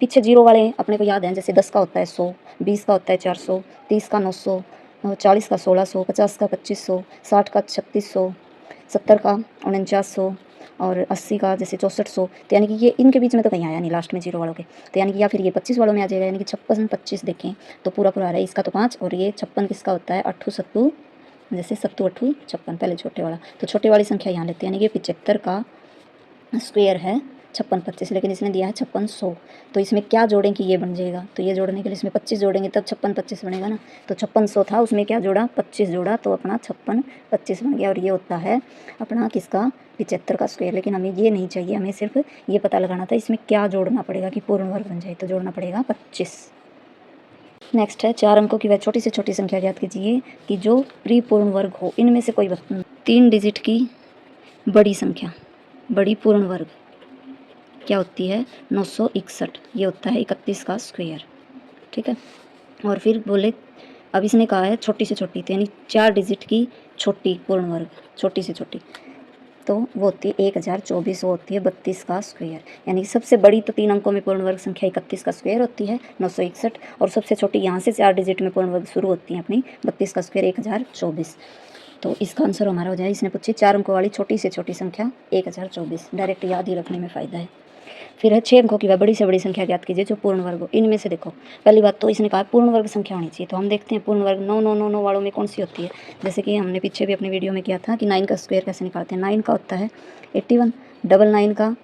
पीछे जीरो वाले अपने को याद हैं, जैसे 10 का होता है 100, 20 का होता है 400, 30 का 900, 40 का 1600, 50 का 2500, 60 का 3600, 70 का 4900 और 80 का जैसे 6400। तो यानी कि ये इनके बीच में तो कहीं आया नहीं लास्ट में जीरो वालों के, तो यानी कि या फिर ये 25 वालों में आ जाएगा, यानी कि 56 25 देखें तो पूरा पूरा आ रहा है। इसका तो 5 और ये 56 किसका होता है 8 सत्तू, जैसे 7 8 56 पहले छोटे वाला, तो छोटे वाली संख्या यहाँ लेते हैं, यानी कि 75 का स्क्वायर है 56 25, लेकिन इसने दिया है 5600, तो इसमें क्या जोड़ें कि ये बन जाएगा। तो ये जोड़ने के लिए इसमें 25 जोड़ेंगे तब 56 25 बनेगा ना, तो 5600 था उसमें क्या जोड़ा 25 जोड़ा, तो अपना 56 25 बन गया। और ये होता है अपना किसका 75 का स्क्वायर। लेकिन हमें ये नहीं चाहिए, हमें सिर्फ ये पता लगाना था इसमें क्या जोड़ना पड़ेगा कि पूर्ण वर्ग बन जाए, तो जोड़ना पड़ेगा 25। नेक्स्ट है 4 अंकों की वह छोटी से छोटी संख्या ज्ञात कीजिए कि जो परिपूर्ण वर्ग हो। इनमें से कोई 3 डिजिट की बड़ी संख्या, बड़ी पूर्ण वर्ग क्या होती है 961, ये होता है 31 का स्क्वायर, ठीक है। और फिर बोले अब इसने कहा है छोटी से छोटी, तो यानी 4 डिजिट की छोटी पूर्ण वर्ग, छोटी से छोटी, तो वो होती है 1024, वो होती है 32 का स्क्वायर। यानी सबसे बड़ी तो 3 अंकों में पूर्ण वर्ग संख्या 31 का स्क्वायर होती है 961, और सबसे छोटी यहाँ से 4 डिजिट में पूर्ण वर्ग शुरू होती है अपनी 32 का स्क्वायर 1024। तो इसका आंसर हमारा हो जाए, इसने पूछी 4 अंकों वाली छोटी से छोटी संख्या 1024, डायरेक्ट याद ही रखने में फ़ायदा है। फिर है 6 अंकों की वह बड़ी से बड़ी संख्या ज्ञात कीजिए जो पूर्ण वर्ग हो। इनमें से देखो पहली बात तो इसने कहा पूर्ण वर्ग संख्या होनी चाहिए, तो हम देखते हैं पूर्ण वर्ग 9 9 9 9 वालों में कौन सी होती है। जैसे कि हमने पीछे भी अपनी वीडियो में किया था कि 9 का स्क्वायर कैसे निकालते हैं। 9 का होता है 81, डबल 9 का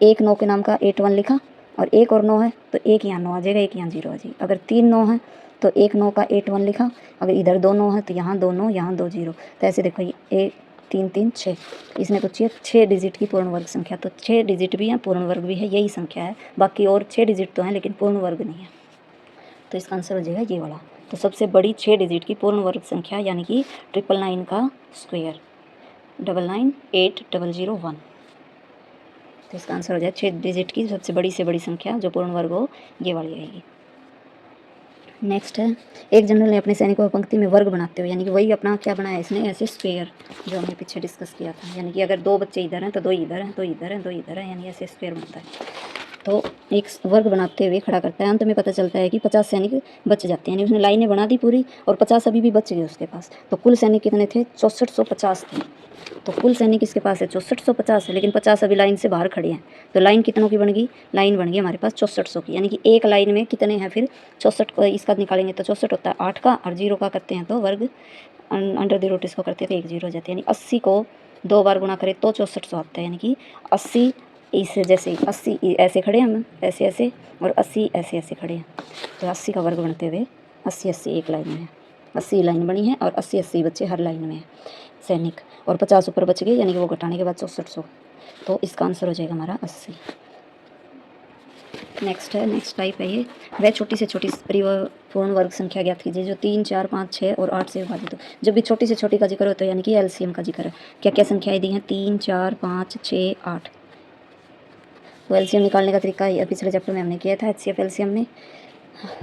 एक 9 के नाम का 81 लिखा, और एक और 9 है तो एक यहाँ 9 आ जाएगा, एक यहाँ 0 आ जाएगी। अगर 3 9 है तो एक 9 का 81 लिखा, अगर इधर 2 9 है तो यहाँ 2 9 यहाँ 2 0, तो ऐसे देखो ये 1 3 3 6, इसने पूछी है 6 डिजिट की पूर्ण वर्ग संख्या, तो 6 डिजिट भी है पूर्ण वर्ग भी है, यही संख्या है। बाकी और 6 डिजिट तो हैं लेकिन पूर्ण वर्ग नहीं है, तो इसका आंसर हो जाएगा ये वाला। तो सबसे बड़ी 6 डिजिट की पूर्ण वर्ग संख्या यानी कि 999 का स्क्वायर 99801, तो इसका आंसर हो जाए 6 डिजिट की सबसे बड़ी से बड़ी संख्या जो पूर्ण वर्ग हो, ये वाली आएगी। नेक्स्ट है एक जनरल ने अपने सैनिकों को पंक्ति में वर्ग बनाते हुए, यानी कि वही अपना क्या बनाया इसने ऐसे स्क्वायर, जो हमने पीछे डिस्कस किया था, यानी कि अगर 2 बच्चे इधर हैं तो 2 इधर हैं, 2 इधर हैं, 2 इधर हैं, यानी ऐसे स्क्वायर बनता है। तो एक वर्ग बनाते हुए खड़ा करता है, अंत में पता चलता है कि 50 सैनिक बच जाते हैं, यानी उसने लाइनें बना दी पूरी और 50 अभी भी बच गए उसके पास। तो कुल सैनिक कितने थे 6450 थे, तो कुल सैनिक इसके पास है 6450 है, लेकिन 50 अभी लाइन से बाहर खड़े हैं। तो लाइन कितनों की बन गई, लाइन बन गई हमारे पास 6400 की, यानी कि एक लाइन में कितने हैं फिर 64 को इसका निकालेंगे तो 64 होता है 8 का, और 0 का करते हैं तो वर्ग अंडर द रूट इसको करते हैं तो 1 0 हो जाते हैं, यानी 80 को 2 बार गुना करें तो 6400 आता है, यानी कि 80 इस जैसे 80 ऐसे खड़े हैं हम ऐसे ऐसे, और 80 ऐसे ऐसे खड़े हैं, तो 80 का वर्ग बनते हुए 80 80 एक लाइन में है, 80 लाइन बनी है और 80 80 बच्चे हर लाइन में है सैनिक, और 50 ऊपर बच गए, यानी कि वो घटाने के बाद 6400, तो इसका आंसर हो जाएगा हमारा 80। नेक्स्ट है, नेक्स्ट टाइप है ये वह छोटी से छोटी पूर्ण वर्ग संख्या ज्ञात कीजिए जो 3 4 5 6 और 8 से विभाजित हो। जब भी छोटी से छोटी का जिक्र होता है यानी कि एलसीएम का जिक्र है। क्या क्या संख्याएं दी हैं 3 4 5 6 8, तो एलसीएम निकालने का तरीका पिछले चैप्टर में हमने किया था एचसीएफ एलसीएम में।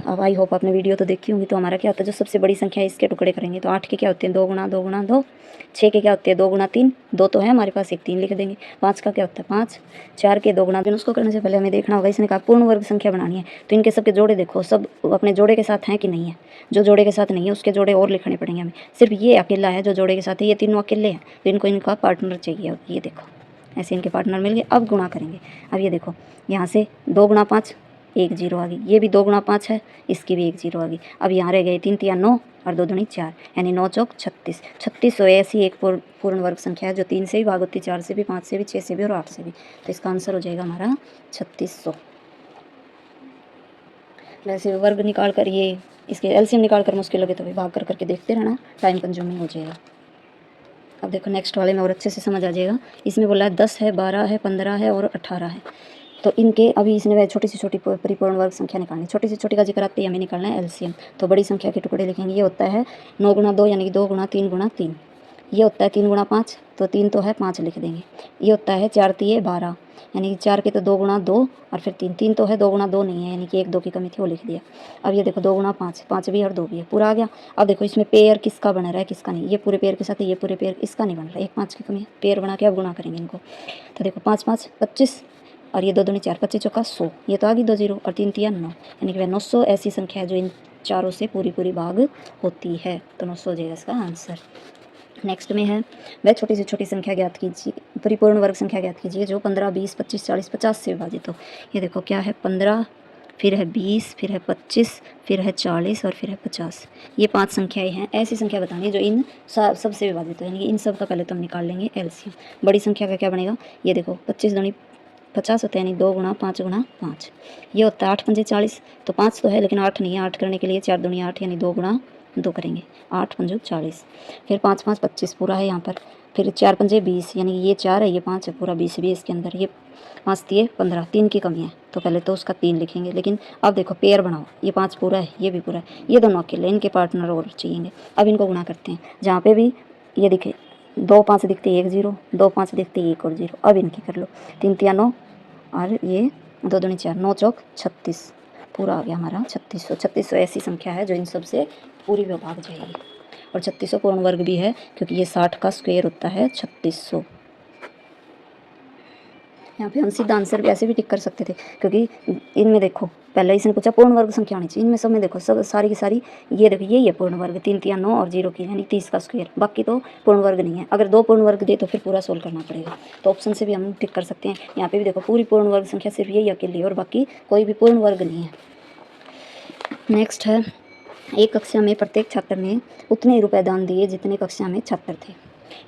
अब आई होप आपने वीडियो तो देखी होंगी। तो हमारा क्या होता है, जो सबसे बड़ी संख्या है इसके टुकड़े करेंगे। तो 8 के क्या होते हैं 2 गुणा 2 गुणा 2। 6 के क्या होते हैं 2 गुणा 3, 2 तो है हमारे पास, एक 3 लिख देंगे। 5 का क्या होता है 5। 4 के 2 गुणा 3। उसको करने से पहले हमें देखना होगा, इसने कहा पूर्ण वर्ग संख्या बनानी है, तो इनके सबके जोड़े देखो, सब अपने जोड़े के साथ हैं कि नहीं है। जो जोड़े के साथ नहीं है उसके जोड़े और लिखने पड़ेंगे हमें। सिर्फ ये अकेला है जो जोड़े के साथ है, ये तीनों अकेले हैं, तो इनको इनका पार्टनर चाहिए। अब ये देखो ऐसे इनके पार्टनर मिल गए। अब गुणा करेंगे। अब ये देखो यहाँ से 2 गुणा 5 1 0 आ गई, ये भी 2 गुणा 5 है, इसकी भी 1 0 आ गई। अब यहाँ रह गए 3 3 9 और 2 दूनी 4, यानी 9 चौक 36। 36 ऐसी एक पूर्ण वर्ग संख्या है जो 3 से भी भाग होती है, 4 से भी, 5 से भी, 6 से भी और 8 से भी। तो इसका आंसर हो जाएगा हमारा 3600। वैसे वर्ग निकाल कर, ये इसके एलसीएम निकाल कर मुश्किल लगे तो भाई भाग कर करके देखते रहना, टाइम कंज्यूमिंग हो जाएगा। अब देखो नेक्स्ट वाले में और अच्छे से समझ आ जाएगा। इसमें बोला है 10 है, 12 है, 15 है और 18 है। तो इनके अभी इसने वह छोटी से छोटी परिपूर्ण वर्ग संख्या निकालनी। छोटी से छोटी का जिक्र आते ही हमें निकालना है एलसीएम। तो बड़ी संख्या के टुकड़े लिखेंगे। ये होता है 9 गुणा 2 यानी कि 2 गुणा 3 गुणा 3। ये होता है 3 गुणा 5, तो 3 तो है 5 लिख देंगे। ये होता है 4 3 12, यानी कि 4 के तो 2 गुणा 2 और फिर 3, 3 तो है 2 गुणा 2 नहीं है, यानी कि 1 2 की कमी थी, वो लिख दिया। अब ये देखो 2 गुणा 5, 5 भी और 2 भी है, पूरा आ गया। अब देखो इसमें पेयर किसका बन रहा है किसका नहीं। ये पूरे पेयर के साथ है, ये पूरे पेयर इसका नहीं बन रहा है, 1 5 की कमी है। पेयर बना के अब गुणा करेंगे इनको। तो देखो 5 5 25 और ये 2 दूनी 4, 25 चौका 100, ये तो आ गई 2 0 और 3 3 9, यानी कि वह 900 ऐसी संख्या है जो इन चारों से पूरी भाग होती है। तो 900 हो जाएगा इसका आंसर। नेक्स्ट में है वह छोटी से छोटी संख्या ज्ञात कीजिए, परिपूर्ण वर्ग संख्या ज्ञात कीजिए जो 15 20 25 40 50 से विभाजित हो। ये देखो क्या है 15, फिर है 20, फिर है 25, फिर है 40 और फिर है 50। ये 5 संख्याएं हैं। ऐसी संख्या बतानी है जो इन सबसे विभाजित हो, यानी कि इन सब का पहले तो हम निकाल लेंगे एलसीएम। बड़ी संख्या का क्या बनेगा, ये देखो 25 दूनी 50 होता है, यानी 2 गुणा 5 गुणा 5। ये होता है 8 पंजे 40, तो 5 तो है लेकिन 8 नहीं है। 8 करने के लिए 4 दूनी 8, यानी 2 गुणा 2 करेंगे, 8 पंजो 40। फिर 5 5 25 पूरा है यहाँ पर। फिर 4 पंजे 20, यानी ये 4 है, ये 5 है, पूरा 20 भी इसके अंदर। ये 5 दिए 15, 3 की कमी है, तो पहले तो उसका 3 लिखेंगे। लेकिन अब देखो पेयर बनाओ, ये 5 पूरा है, ये भी पूरा है, ये दोनों अकेले, इनके पार्टनर और चाहिए। अब इनको गुणा करते हैं। जहाँ पे भी ये दिखे 2 5 दिखते 1 0, 2 5 दिखते 1 और 0। अब इनकी कर लो, 3 3 9 और ये 2 दूनी 4, 9 चौक 36, पूरा आ गया हमारा 3600। 3600 ऐसी संख्या है जो इन सब से पूरी भाग जाएगी। और 3600 पूर्ण वर्ग भी है, क्योंकि ये 60 का स्क्वायर होता है 3600। यहाँ पे हम सीधा आंसर भी ऐसे भी टिक कर सकते थे, क्योंकि इनमें देखो पहले इसने पूछा पूर्ण वर्ग संख्या होनी चाहिए। इनमें सब में देखो सब सारी की सारी, ये देखो यही है पूर्ण वर्ग, 3 3 9 और 0 की, यानी 30 का स्क्वायर। बाकी तो पूर्ण वर्ग नहीं है। अगर 2 पूर्ण वर्ग दे तो फिर पूरा सोल्व करना पड़ेगा। तो ऑप्शन से भी हम टिक कर सकते हैं। यहाँ पे भी देखो पूरी पूर्ण वर्ग संख्या सिर्फ यही अकेली है और बाकी कोई भी पूर्ण वर्ग नहीं है। नेक्स्ट है, एक कक्षा में प्रत्येक छात्र ने उतने ही रुपए दान दिए जितने कक्षा में छात्र थे।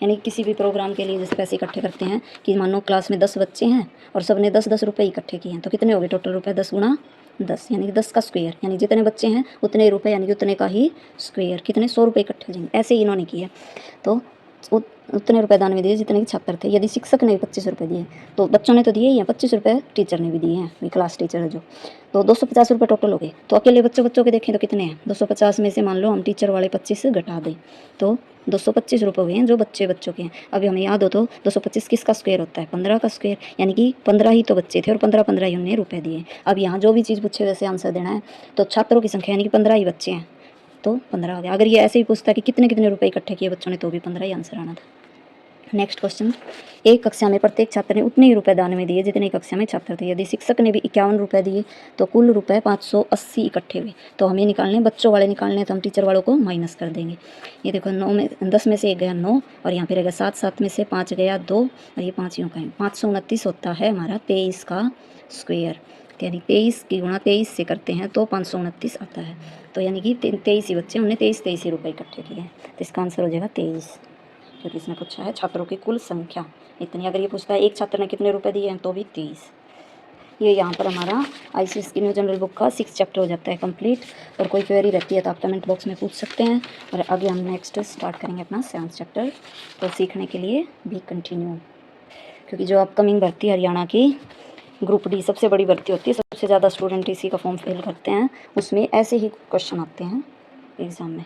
यानी किसी भी प्रोग्राम के लिए जैसे पैसे इकट्ठे करते हैं कि मानो क्लास में 10 बच्चे हैं और सब ने 10 10 रुपये इकट्ठे किए हैं, तो कितने हो गए टोटल रुपए 10 गुणा 10, यानी कि 10 का स्क्वायर, यानी जितने बच्चे हैं उतने ही रुपये, यानी कि उतने का ही स्क्वायर, कितने 100 रुपये इकट्ठे हो जाएंगे। ऐसे ही इन्होंने किया। तो उतने रुपए दान में दिए जितने के छात्र थे। यदि शिक्षक ने 25 रुपये दिए तो बच्चों ने तो दिए ही हैं, 25 रुपये टीचर ने भी दिए हैं, भी क्लास टीचर है जो, तो 250 रुपये टोटल हो गए। तो अकेले बच्चों के देखें तो कितने हैं, 250 में से मान लो हम टीचर वाले 25 घटा दें तो 225 रुपये हुए हैं जो बच्चों के हैं। अभी हमें याद हो तो 225 किसका स्क्वायर होता है, 15 का स्क्वायर, यानी कि 15 ही तो बच्चे थे और 15 ही उन्हें रुपये दिए। अब यहाँ जो भी चीज़ पूछे वैसे आंसर देना है। तो छात्रों की संख्या यानी कि 15 ही बच्चे हैं, तो 15 आ गया। अगर ये ऐसे ही पूछता है कि कितने कितने रुपये इकट्ठे किए बच्चों ने, तो भी 15 ही आंसर आना था। नेक्स्ट क्वेश्चन, एक कक्षा में प्रत्येक छात्र ने उतने ही रुपए दान में दिए जितने कक्षा में छात्र थे। यदि शिक्षक ने भी 51 रुपये दिए तो कुल रुपए 580 इकट्ठे हुए। तो हमें निकालने, बच्चों वाले निकालने, तो हम टीचर वालों को माइनस कर देंगे। ये देखो 10 में से 1 गया 9 और यहाँ पे रहेगा 7, 7 में से 5 गया 2 और ये 5 यूँ का है। 529 होता है हमारा 23 का स्क्वायर, यानी 23 की गुणा 23 से करते हैं तो 529 आता है। तो यानी कि 23 ही बच्चे, उन्हें 23 ही रुपये इकट्ठे किए हैं। तो इसका आंसर हो जाएगा 23, क्योंकि इसने पूछा है छात्रों की कुल संख्या इतनी। अगर ये पूछता है एक छात्र ने कितने रुपए दिए हैं तो भी 23। ये यहाँ पर हमारा आईसीएस की न्यू जनरल बुक का 6 चैप्टर हो जाता है कंप्लीट। और कोई क्वेरी रहती है तो आप कमेंट बॉक्स में पूछ सकते हैं। और आगे हम नेक्स्ट स्टार्ट करेंगे अपना 7th चैप्टर। तो सीखने के लिए भी कंटिन्यू, क्योंकि जो अपकमिंग भर्ती हरियाणा की ग्रुप डी सबसे बड़ी भर्ती होती है, सबसे ज़्यादा स्टूडेंट इसी का फॉर्म फिल करते हैं, उसमें ऐसे ही क्वेश्चन आते हैं एग्ज़ाम में।